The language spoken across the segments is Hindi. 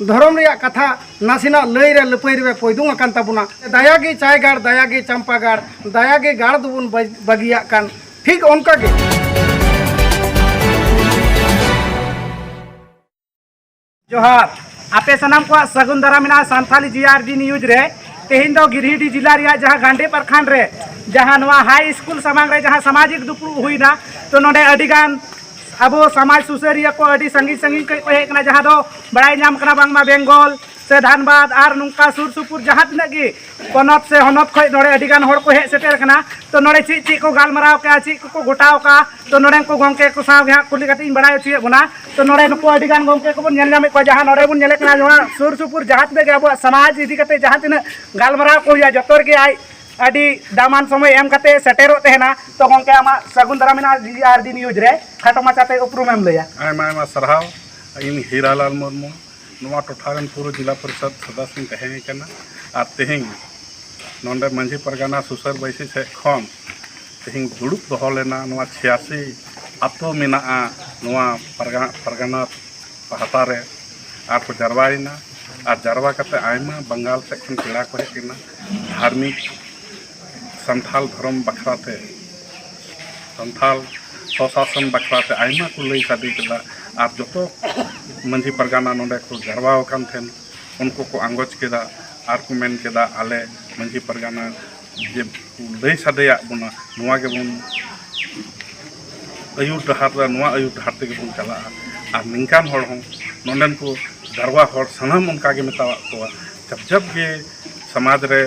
धर्म रिया कथा नासिना लई रे लपई रे पोइदुंग अकान ताबुना दायागे चायगाड़ दायागे चंपागाड़ दायागे गाड़ दुबुन बगिया कान ठीक उनका के जोहार आपे सनाम को सगुन दारा मिना सांथाली जीआरडी न्यूज रे तेहिन दो गिरिडीह जिला रिया जहां गांडे प्रखंड रे जहां नवा हाई स्कूल समांग रे जहां सामाजिक दुपड़ू हुईना तो नोडे अडिगान अब समाज सुसरिया को अड़ी संगी संगी को हेकना जहां दो बड़ाई नाम कना बांगमा बेंगल से धनबाद और नुका सुर सुपुर जहां तक गी पनत से हनत खय नोडे अडिगान होड़ को हे सेटेर कना तो नोडे ची को गालमराव का ची को गोटाव का तो नोडे को गोंके को साव गे कुली कते इन बड़ाई छी बना तो नोडे नुको अडिगान गोंके को बन नेल नामे को जहां नोडे बन नेले कना जहां सुर सुपुर जहां तक गे अब समाज इदी कते जहां तिना गालमराव को या जतोर के आई अड़ी दामान समय एम कते सेटेरो तेहना तो गोंके आमा सगुन दारा मिना जीआरडी न्यूज रे खाटो माचाते उपरुम एम लया आयमा सरहाव इन हीरालाल मुर्मू नवा टोठारन पूरा जिला परिषद सदस्य तहें कना और तेहिं नोंडे मंझी परगना सुसर बैसी से खन तेहिं दुड़ुब दोहो लेना नवा 86 आतो मेना नवा परगना पहाता रे आर को जरवाइना और जरवा कते आयमा बंगाल से खन पेड़ा को हेकना धार्मिक संथाल धर्म बखराते संथाल स्वशासन बखराते आयमा को लई सादी केदा और जो मंझी परगना नोंडे को जरवाव कान थेन उनको को आंगोज केदा और को मेन केदा आले मंझी परगना जे लई सादेया बुना नुआ के बुन अयुर डहार नुआ अयुर डहार ते बुन चला और निंकान होड़ हों नोंडेन को जरवा होड़ सनाम उनका के मेतावा को जब के समाज रे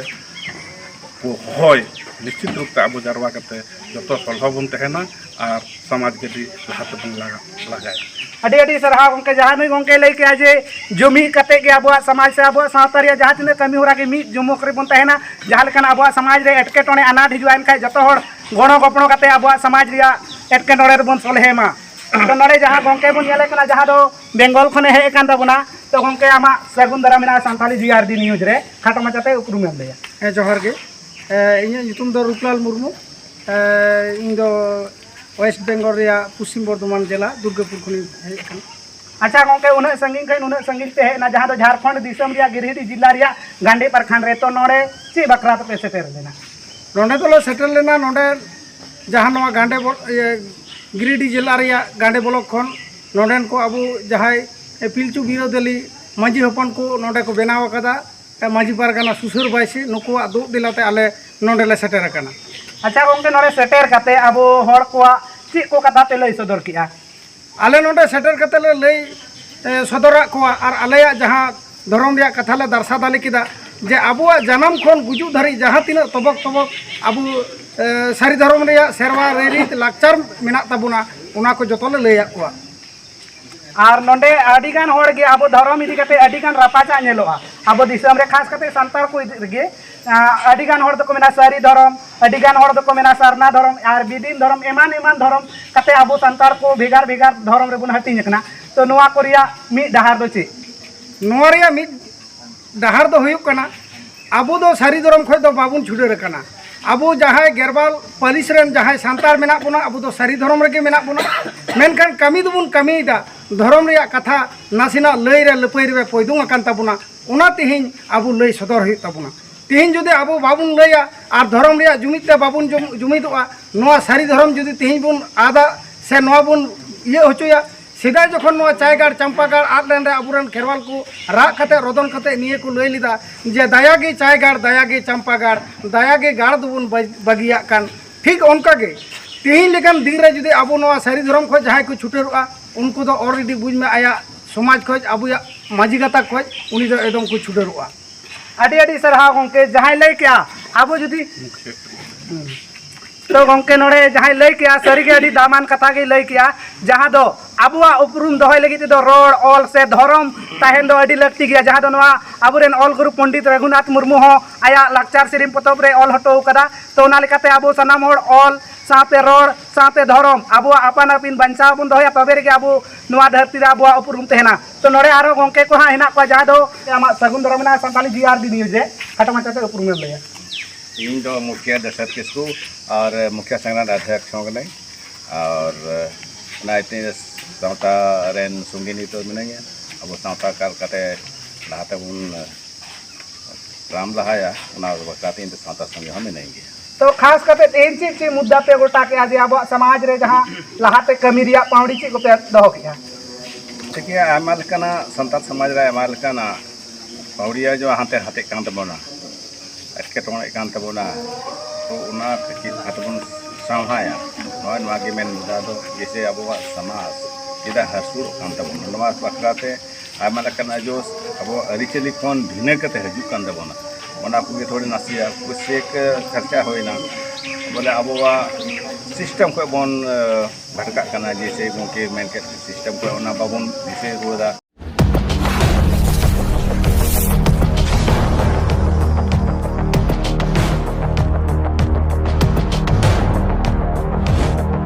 को होय निश्चित रूप से अब जरवा करते जो सलह बन तहना और समाज के लहाते बन लगाए अड़ी अड़ी सरहा गोंके जहां नहीं गोंके लई के आजे जुमी कते के अब समाज से अब सावतारिया जहां तिना कमी होरा के मी जुमो करे बन तहना जहां लेकन अब समाज रे एटके टोने अनाट हिजुआन खाय जतो होड़ गणो गपणो कते अब समाज रिया एटके नोड़े बन सलहेमा तो नोड़े जहां गोंके बन येले कना जहां दो बेंगल खने हे कान ताबुना तो गोंके आमा सगुन दारा मिना सांथाली जीआरडी न्यूज रे खाटो माचाते उपरुम एम लया ए जोहार गे इन ᱧᱩᱛᱩᱢ ᱫᱚ रूपलाल मुर्मू इन दो वेस्ट बेंगल रिया पश्चिम बर्धमान जिला दुर्गापुर खनि हे कान अच्छा गोंके उन्हें संगीन खै उन्हें संगीन ते हेना जहां दो झारखंड दिसम रिया गिरिडीह जिला रिया गांडे प्रखंड रे तो नोड़े ची बकरा तो पे सेटेर लेना नोंडे तो सेटल लेना नोंडे जहां नवा गांडे गिरिडीह जिला रिया गांडे ब्लॉक खन नोंडेन को अब जहाय पिलचू बिरोदली मांझी हपन को नोंडे को बनाव कदा मांझी परगना सुसर बाइसी नुकुआ दुख दिलाते आले नोंडेले सेटेर कना अच्छा गोंके नोड़े सेटेर कते अब होड़ को ची को कथा ते लई सदर किया आले नोंडे सेटेर कते ले लई सदरा को और आलेया जहां धर्म रिया कथा ले दर्शा दाली किदा जे अबुआ जन्म खन गुजु धरी जहां तिना तबक अब सारी धर्म रिया सेरवा रेरीत लाकचार मेना ताबुना उना को जतो ले लैया को और नोंडे अडिगान होड़ गे अब धर्म इदी कते अडिगान रापाचा नेलोआ अब दिसम रे खास कते संतार को गे अडिगान होड़ दको मेना सारी धर्म अडिगान होड़ दको मेना सरना धर्म और विदिन धर्म एमान एमान धर्म कते अब संतार को भेगार भेगार धर्म रे बुन हटिन कना तो नोआ को रिया मी डहार दो ची नोआ रिया मी डहार दो हुयुक कना अब दो सारी धर्म खय दो बाबुन छुडेर कना अब जहां गेरबाल पालिस रेन जहां सांतार मेना बुना अब दो सारी धर्म रे मेना बुना मेनखान कमी दुबुन कमीदा धर्म रिया कथा नासिना लई रे लपई रे पोइदुंग अकान ताबुना उना तिहिन अब लई सदर हुई ताबुना तिहिन जुदि अब बाबुन लैया और धर्म रिया जुमिदते बाबुन जुमिदोआ नोआ सारी धर्म जुदि तिहिन बुन आदा से नोआ बुन ये होचोया सीधा जखन नोआ चायगाड़ चंपागाड़ आदलेन रे अबुरन खेरवाल को रा कते रोदन कते निये को लई लिदा जे दायागे चायगाड़ दायागे चंपागाड़ दायागे गाड़ दुबुन बगिया कान ठीक उनका गे तिहिन लेकन दिन रे जुदि अब नोआ सारी धर्म खो जहां को छुटेरुआ उनको तो ऑलरेडी बुझ में आया समाज खोज अब माझी गाता खोज उनी तो एकदम को छुटेरुआ अड़ी अड़ी सरहा गोंके जहां लई क्या अब जुदी तो गोंके नोड़े जहां लई किया सरी के अड़ी दामान कथा के लई किया जहां दो अबुआ उपरुम दोहय लगी तो रोड ऑल से धर्म ताहेन दो अड़ी लगती गया जहां दो नवा अबुरेन ऑल गुरु पंडित रघुनाथ मुर्मू हो आया लाकचार सिरिम पतब रे ऑल हटो कदा तो ओना लेकाते अबो सनाम होड़ ऑल साथे रोड साथे धर्म अबुआ अपन अपिन बंचाव बन दोहया तबे रे अबो नवा धरती रे अबुआ उपरुम तेहना तो नोड़े आरो गोंके को हा हेना को जहां दो आमा सगुन धर्मना सांताली जीआरडी न्यूज रे खाटो माचाते उपरुम लया इन दो मुखिया दशरथ किस्कू और मुखिया संगठन अध्यक्ष होंगे और नाइते सावता रेन सुंगिनी तो मिनेंगे अब सावता कार कते लहाते बन राम लहाया बाकाते इन सावता संघ हम मिनाएंगे। तो खास करते तेन चे मुद्दा पे गोटा के आज अब समाज रे जहाँ लहाते कमी रिया पावड़ी चे को पे दहो किया देखिए आमा लेकाना संताल समाज रे आमा लेकाना पावड़िया जो हाथे हाथे कान तबोना एटकेटोणे कान तबोना तो उना के हाथबन सावहाया नोय नवा के मेन मुद्दा दो जैसे अब समाज इदा हसुर कान तबोना नवा बाकाते आमा लेकाना जो अब अरिचली खन भिने कते हजु कान तबोना ओना कुगे थोड़ी नासिया कुछ एक चर्चा होइना बोले अब सिस्टम को बन भटका करना जैसे उनके मेन के सिस्टम को ओना बाबन दिसे रोदा